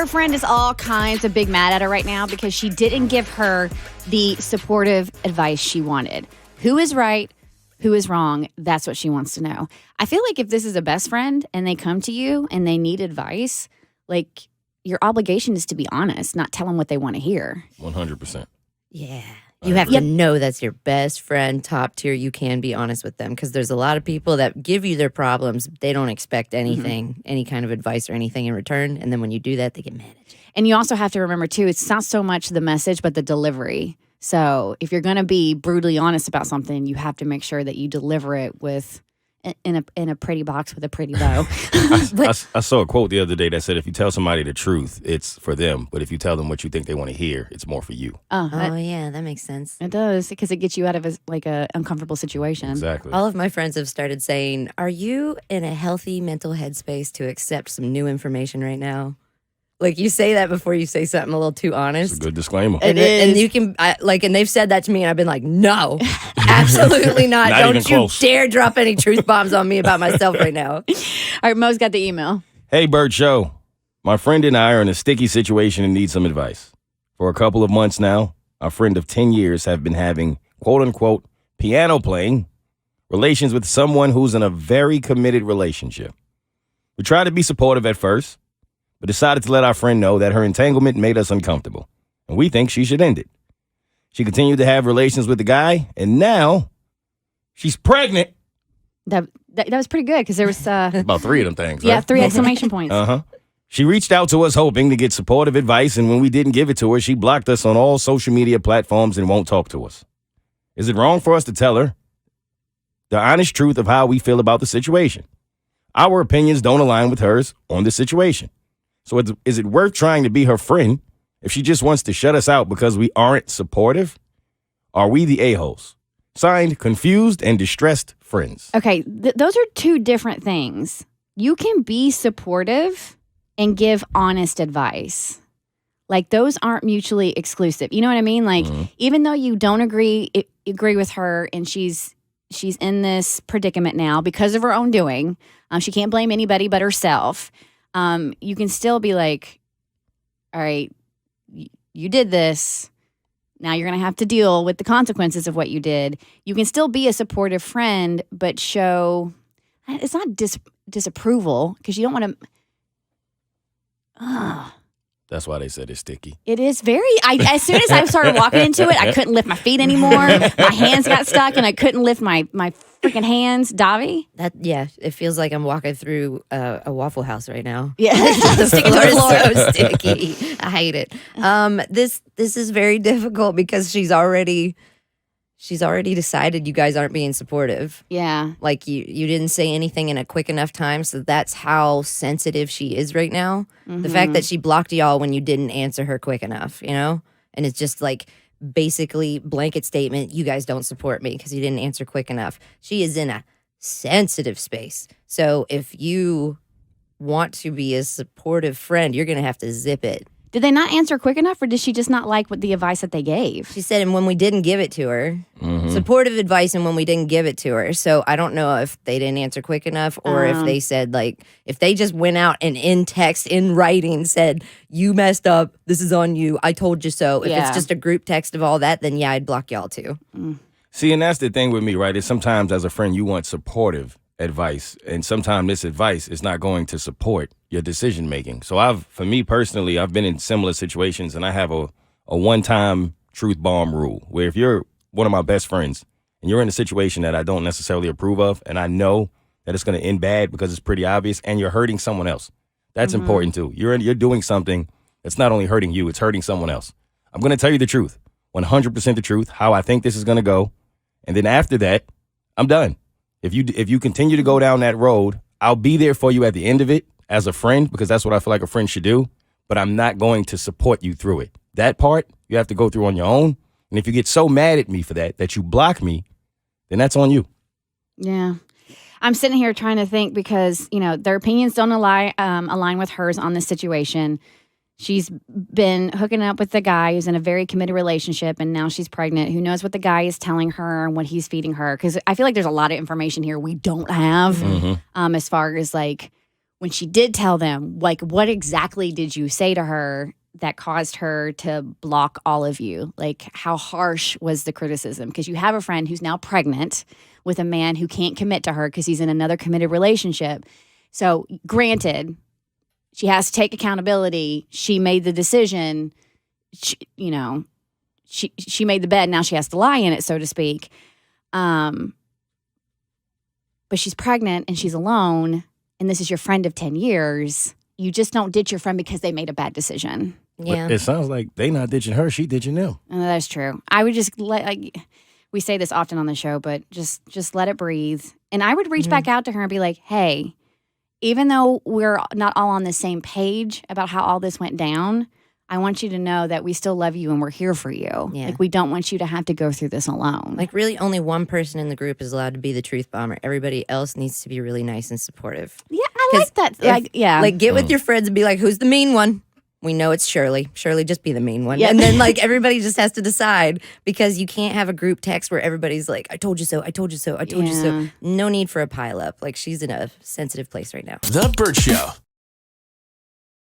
Her friend is all kinds of big mad at her right now because she didn't give her the supportive advice she wanted. Who is right? Who is wrong? That's what she wants to know. I feel like if this is a best friend and they come to you and they need advice, like your obligation is to be honest, not tell them what they want to hear. 100%. Yeah. You have to know that's your best friend, top tier. You can be honest with them because there's a lot of people that give you their problems. They don't expect anything, any kind of advice or anything in return. And then when you do that, they get mad at you. And you also have to remember, too, it's not so much the message, but the delivery. So if you're going to be brutally honest about something, you have to make sure that you deliver it with in a pretty box with a pretty bow. I saw a quote the other day that said, if you tell somebody the truth, it's for them. But if you tell them what you think they want to hear, it's more for you. Yeah, that makes sense. It does, because it gets you out of a uncomfortable situation. Exactly. All of my friends have started saying, are you in a healthy mental headspace to accept some new information right now? Like, you say that before you say something a little too honest. It's a good disclaimer. And you can, and they've said that to me, and I've been like, no, absolutely not. Not Don't even you close. dare drop any truth bombs on me about myself right now. All right, Mo's got the email. Hey, Bert Show. My friend and I are in a sticky situation and need some advice. For a couple of months now, our friend of 10 years have been having, quote-unquote, piano playing relations with someone who's in a very committed relationship. We tried to be supportive at first, but decided to let our friend know that her entanglement made us uncomfortable, and we think she should end it. She continued to have relations with the guy, and now she's pregnant. That was pretty good because there was About 3 of them things, right? yeah, 3 exclamation points. She reached out to us hoping to get supportive advice, and when we didn't give it to her, she blocked us on all social media platforms and won't talk to us. Is it wrong for us to tell her the honest truth of how we feel about the situation? Our opinions don't align with hers on the situation. So is it worth trying to be her friend if she just wants to shut us out because we aren't supportive? Are we the a-holes? Signed, confused and distressed friends. Okay, those are 2 different things. You can be supportive and give honest advice. Like, those aren't mutually exclusive. You know what I mean? Like, even though you don't agree with her and she's in this predicament now because of her own doing, she can't blame anybody but herself. You can still be like, all right, you did this. Now you're going to have to deal with the consequences of what you did. You can still be a supportive friend, but show, it's not disapproval because you don't want to. That's why they said it's sticky. It is very, as soon as I started walking into it, I couldn't lift my feet anymore. My hands got stuck and I couldn't lift my freaking hands. Davi? It feels like I'm walking through a Waffle House right now. Yeah. The floor is so sticky. I hate it. This is very difficult because she's already decided you guys aren't being supportive. Yeah. Like, you didn't say anything in a quick enough time, so that's how sensitive she is right now. The fact that she blocked y'all when you didn't answer her quick enough, you know? And it's just like basically blanket statement, you guys don't support me because you didn't answer quick enough. She is in a sensitive space. So if you want to be a supportive friend, you're going to have to zip it. Did they not answer quick enough, or did she just not like what the advice that they gave? She said, and when we didn't give it to her, supportive advice, and when we didn't give it to her. So I don't know if they didn't answer quick enough, or if they said, like, if they just went out and in text, in writing, said, you messed up, this is on you, I told you so. If it's just a group text of all that, then yeah, I'd block y'all too. See, and that's the thing with me, right? Is sometimes as a friend, you want supportive advice, and sometimes this advice is not going to support your decision making. So for me personally, I've been in similar situations, and I have a one-time truth bomb rule where if you're one of my best friends and you're in a situation that I don't necessarily approve of, and I know that it's going to end bad because it's pretty obvious, and you're hurting someone else, that's important too. You're doing something that's not only hurting you, it's hurting someone else. I'm going to tell you the truth, 100% the truth, how I think this is going to go, and then after that, I'm done. If you continue to go down that road, I'll be there for you at the end of it as a friend because that's what I feel like a friend should do, but I'm not going to support you through it. That part, you have to go through on your own, and if you get so mad at me for that you block me, then that's on you. Yeah. I'm sitting here trying to think because, their opinions don't align with hers on this situation. She's been hooking up with the guy who's in a very committed relationship, and now she's pregnant. Who knows what the guy is telling her and what he's feeding her? Because I feel like there's a lot of information here we don't have as far as, like, when she did tell them, like, what exactly did you say to her that caused her to block all of you? Like, how harsh was the criticism? Because you have a friend who's now pregnant with a man who can't commit to her because he's in another committed relationship. So, granted, she has to take accountability. She made the decision. She made the bed. Now she has to lie in it, so to speak. But she's pregnant and she's alone. And this is your friend of 10 years. You just don't ditch your friend because they made a bad decision. Yeah. But it sounds like they not ditching her, she ditching them. And that's true. I would just we say this often on the show, but just let it breathe. And I would reach back out to her and be like, hey, even though we're not all on the same page about how all this went down, I want you to know that we still love you and we're here for you. Yeah. Like, we don't want you to have to go through this alone. Like, really, only one person in the group is allowed to be the truth bomber. Everybody else needs to be really nice and supportive. Yeah, I like that. Like, get with your friends and be like, who's the mean one? We know it's Shirley. Shirley, just be the mean one. Yeah. And then, like, everybody just has to decide, because you can't have a group text where everybody's like, I told you so, I told you so, I told you so. No need for a pile up. Like, she's in a sensitive place right now. The Bert Show.